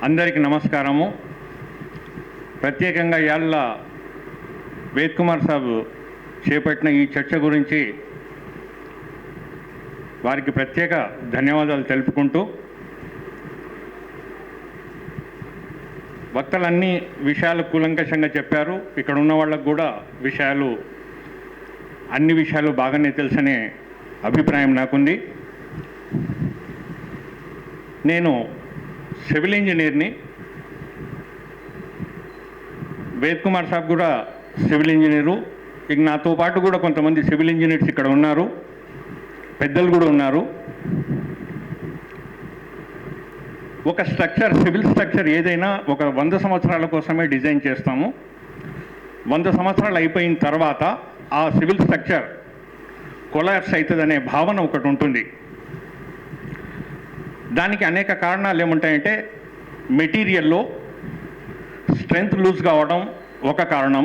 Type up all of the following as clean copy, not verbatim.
అందరికీ నమస్కారము. ప్రత్యేకంగా ఇవాళ వేద్ కుమార్ సాబ్ చేపట్టిన ఈ చర్చ గురించి వారికి ప్రత్యేక ధన్యవాదాలు తెలుపుకుంటూ, వక్తలన్నీ విషయాలు కూలంకషంగా చెప్పారు. ఇక్కడ ఉన్న వాళ్ళకు కూడా అన్ని విషయాలు బాగానే తెలుసనే అభిప్రాయం నాకుంది. నేను సివిల్ ఇంజనీర్ని, వేద్ కుమార్ సాబ్ కూడా సివిల్ ఇంజనీరు. ఇక నాతో పాటు కూడా కొంతమంది సివిల్ ఇంజనీర్స్ ఇక్కడ ఉన్నారు, పెద్దలు కూడా ఉన్నారు. ఒక స్ట్రక్చర్, సివిల్ స్ట్రక్చర్ ఏదైనా ఒక 100 సంవత్సరాల కోసమే డిజైన్ చేస్తాము. 100 సంవత్సరాలు అయిపోయిన తర్వాత ఆ సివిల్ స్ట్రక్చర్ కొలాప్స్ అవుతుందనే భావన ఒకటి ఉంటుంది. దానికి అనేక కారణాలు ఏముంటాయంటే, మెటీరియల్లో స్ట్రెంగ్త్ లూజ్ కావడం ఒక కారణం,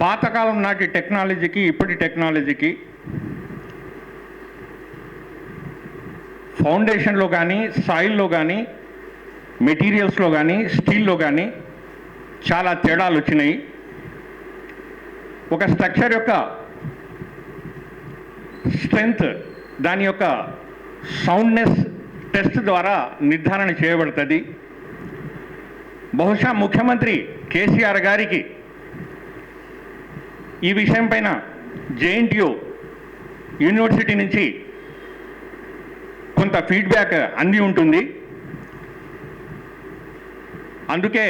పాతకాలం నాటి టెక్నాలజీకి ఇప్పటి టెక్నాలజీకి ఫౌండేషన్లో కానీ, సాయిల్లో కానీ, మెటీరియల్స్లో కానీ, స్టీల్లో కానీ చాలా తేడాలు వచ్చినాయి. ఒక స్ట్రక్చర్ యొక్క స్ట్రెంగ్త్ దాని యొక్క సౌండ్నెస్ టెస్ట్ ద్వారా నిర్ధారణ చేయబడుతుంది. బహుశా ముఖ్యమంత్రి కేసీఆర్ గారికి ఈ విషయం పైన జేఎన్టీయూ యూనివర్సిటీ నుంచి కొంత ఫీడ్బ్యాక్ అంది ఉంటుంది. అందుకే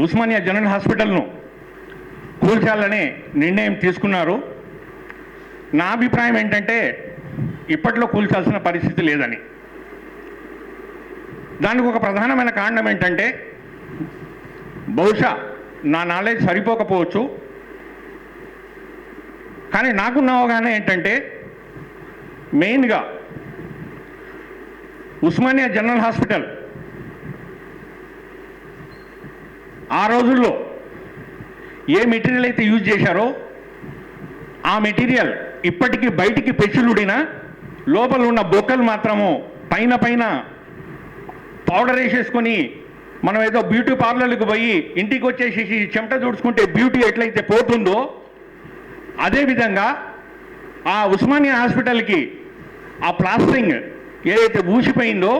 ఉస్మానియా జనరల్ హాస్పిటల్ను కూల్చాలనే నిర్ణయం తీసుకున్నారు. నా అభిప్రాయం ఏంటంటే, ఇప్పట్లో కూల్చాల్సిన పరిస్థితి లేదని. దానికి ఒక ప్రధానమైన కారణం ఏంటంటే, బహుశా నా నాలెడ్జ్ సరిపోకపోవచ్చు, కానీ నాకున్న అవగాహన ఏంటంటే, మెయిన్గా ఉస్మానియా జనరల్ హాస్పిటల్ ఆ రోజుల్లో ఏ మెటీరియల్ అయితే యూజ్ చేశారో ఆ మెటీరియల్ ఇప్పటికీ బయటికి పెచ్చులుడినా లోపల ఉన్న బొక్కలు మాత్రము పైన పౌడర్ వేసేసుకొని మనం ఏదో బ్యూటీ పార్లర్లకు పోయి ఇంటికి వచ్చేసి చెమట తుడుచుకుంటే బ్యూటీ ఎట్లయితే పోతుందో, అదేవిధంగా ఆ ఉస్మానియా హాస్పిటల్కి ఆ ప్లాస్టరింగ్ ఏదైతే ఊసిపోయిందో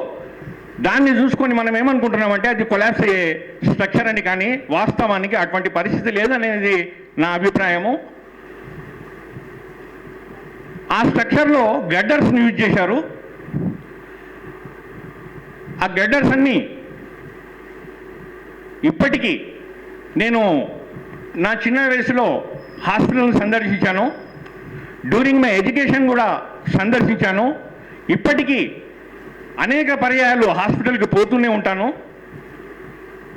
దాన్ని చూసుకొని మనం ఏమనుకుంటున్నామంటే అది కొలాప్స్ అయ్యే స్ట్రక్చర్ అని. కానీ వాస్తవానికి అటువంటి పరిస్థితి లేదనేది నా అభిప్రాయము. ఆ స్ట్రక్చర్లో గడ్డర్స్ని యూజ్ చేశారు. ఆ గడ్డర్స్ అన్నీ ఇప్పటికీ, నేను నా చిన్న వయసులో హాస్పిటల్ని సందర్శించాను, డ్యూరింగ్ మై ఎడ్యుకేషన్ కూడా సందర్శించాను. ఇప్పటికీ అనేక పర్యాయాలు హాస్పిటల్కి పోతూనే ఉంటాను.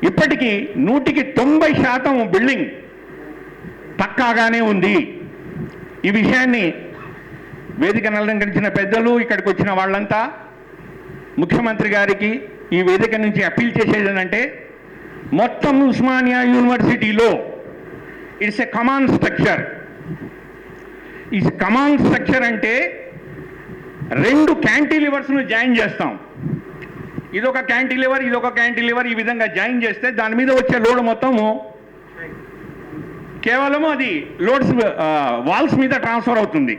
ఇప్పటికీ 100% బిల్డింగ్ పక్కాగానే ఉంది. ఈ విషయాన్ని వేదికను అలంకరించిన పెద్దలు, ఇక్కడికి వచ్చిన వాళ్ళంతా ముఖ్యమంత్రి గారికి ఈ వేదిక నుంచి అప్పీల్ చేసేది ఏంటంటే, మొత్తం ఉస్మానియా యూనివర్సిటీలో ఇట్స్ ఎ కమాండ్ స్ట్రక్చర్. ఈ కమాండ్ స్ట్రక్చర్ అంటే 2 క్యాంటిలివర్స్ను జాయిన్ చేస్తాం. ఇదొక క్యాంటిలివర్, ఇదొక క్యాంటిలివర్, ఈ విధంగా జాయిన్ చేస్తే దాని మీద వచ్చే లోడ్ మొత్తము కేవలం అది లోడ్స్ వాల్స్ మీద ట్రాన్స్ఫర్ అవుతుంది.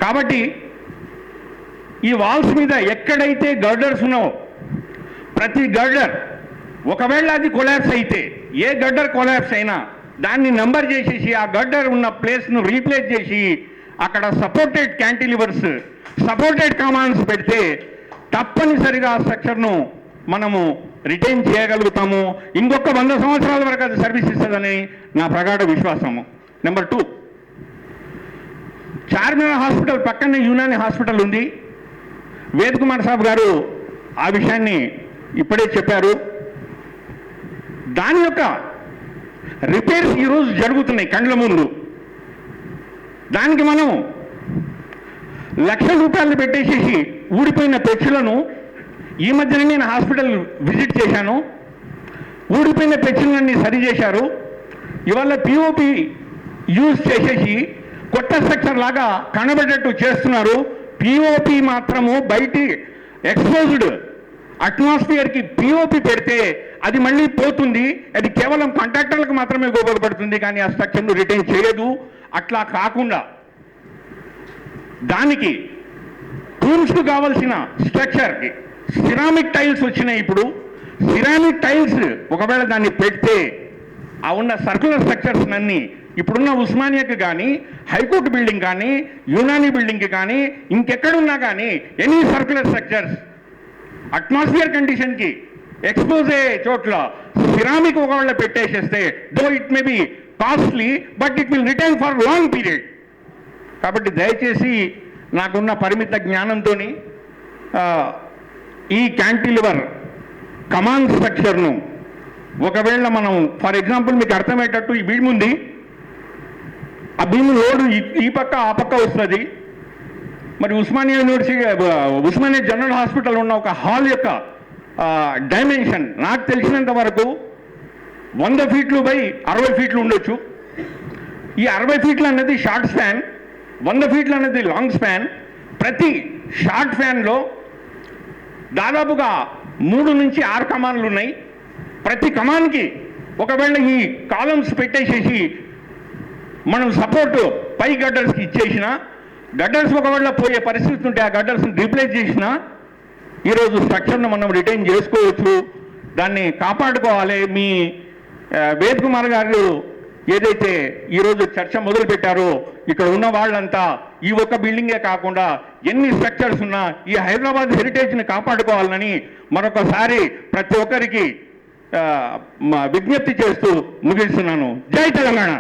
కాబట్టి ఈ వాల్స్ మీద ఎక్కడైతే గర్డర్స్ ఉన్నావో ప్రతి గర్డర్ ఒకవేళ అది కొలాప్స్ అయితే, ఏ గర్డర్ కొలాప్స్ అయినా దాన్ని నంబర్ చేసేసి ఆ గర్డర్ ఉన్న ప్లేస్ను రీప్లేస్ చేసి అక్కడ సపోర్టెడ్ క్యాంటిలివర్స్, సపోర్టెడ్ కమాండ్స్ పెడితే తప్పనిసరిగా ఆ స్ట్రక్చర్ను మనము రిటైన్ చేయగలుగుతాము. ఇంకొక 100 సంవత్సరాల వరకు అది సర్వీస్ ఇస్తుందని నా ప్రగాఢ విశ్వాసము. నెంబర్ 2, చార్మినార్ హాస్పిటల్ పక్కనే యునాని హాస్పిటల్ ఉంది. వేద్ కుమార్ సాబ్ గారు ఆ విషయాన్ని ఇప్పుడే చెప్పారు. దాని యొక్క రిపేర్స్ ఈరోజు జరుగుతున్నాయి కండ్ల ముందు. దానికి మనం ₹1,00,000 పెట్టేసేసి ఊడిపోయిన పెచ్చులను, ఈ మధ్యన నేను హాస్పిటల్ విజిట్ చేశాను, ఊడిపోయిన పెచ్చులన్నీ సరి చేశారు. ఇవాళ పిఓపి యూజ్ చేసేసి కొత్త స్ట్రక్చర్ లాగా కనబడేట్టు చేస్తున్నారు. పిఓపి మాత్రము బయటి ఎక్స్పోజ్డ్ అట్మాస్ఫియర్కి పిఓపి పెడితే అది మళ్ళీ పోతుంది. అది కేవలం కాంట్రాక్టర్లకు మాత్రమే ఉపయోగపడుతుంది, కానీ ఆ స్ట్రక్చర్ను రిటైన్ చేయదు. అట్లా కాకుండా దానికి రూమ్స్కు కావాల్సిన స్ట్రక్చర్కి సిరామిక్ టైల్స్ వచ్చినాయి. ఇప్పుడు సిరామిక్ టైల్స్ ఒకవేళ దాన్ని పెడితే ఆ ఉన్న సర్కులర్ స్ట్రక్చర్స్ అన్నీ ఇప్పుడున్న ఉస్మానియాకి కానీ, హైకోర్టు బిల్డింగ్ కానీ, యునాని బిల్డింగ్కి కానీ, ఇంకెక్కడున్నా కానీ ఎనీ సర్కులర్ స్ట్రక్చర్స్ అట్మాస్ఫియర్ కండిషన్కి ఎక్స్పోజ్ అయ్యే చోట్ల సిరామిక్ ఒకవేళ పెట్టేసేస్తే though it may be costly but it will retain for long period. కాబట్టి దయచేసి నాకున్న పరిమిత జ్ఞానంతో ఈ క్యాంటిలివర్ కమాన్ స్ట్రక్చర్ను ఒకవేళ మనం ఫర్ ఎగ్జాంపుల్ మీకు అర్థమయ్యేటట్టు ఈ బీమ్ ఉంది, ఆ బీమ్ లోడు ఈ పక్క ఆ పక్క వస్తుంది. మరి Osmania university Osmania general hospital ఉన్న ఒక హాల్ యొక్క డైమెన్షన్ నాకు తెలిసినంత వరకు 100 ఫీట్లు బై 60 ఫీట్లు ఉండొచ్చు. ఈ 60 ఫీట్లు అనేది షార్ట్ స్పాన్, 100 ఫీట్లు అనేది లాంగ్ స్పాన్. ప్రతి షార్ట్ ఫ్యాన్లో దాదాపుగా 3 నుంచి 6 కమాన్లు ఉన్నాయి. ప్రతి కమాన్కి ఒకవేళ ఈ కాలమ్స్ పెట్టేసేసి మనం సపోర్టు పై గడ్డర్స్కి ఇచ్చేసిన, గడ్డర్స్ ఒకవేళ పోయే పరిస్థితి ఉంటే ఆ గడ్డర్స్ని రీప్లేస్ చేసిన ఈరోజు స్ట్రక్చర్ను మనం రిటైన్ చేసుకోవచ్చు. దాన్ని కాపాడుకోవాలి. మీ వేద్ కుమార్ గారు ఏదైతే ఈరోజు చర్చ మొదలుపెట్టారో ఇక్కడ ఉన్న వాళ్ళంతా ఈ ఒక్క బిల్డింగే కాకుండా ఎన్ని స్ట్రక్చర్స్ ఉన్నా ఈ హైదరాబాద్ హెరిటేజ్ని కాపాడుకోవాలని మరొకసారి ప్రతి ఒక్కరికి విజ్ఞప్తి చేస్తూ ముగిస్తున్నాను. జై తెలంగాణ.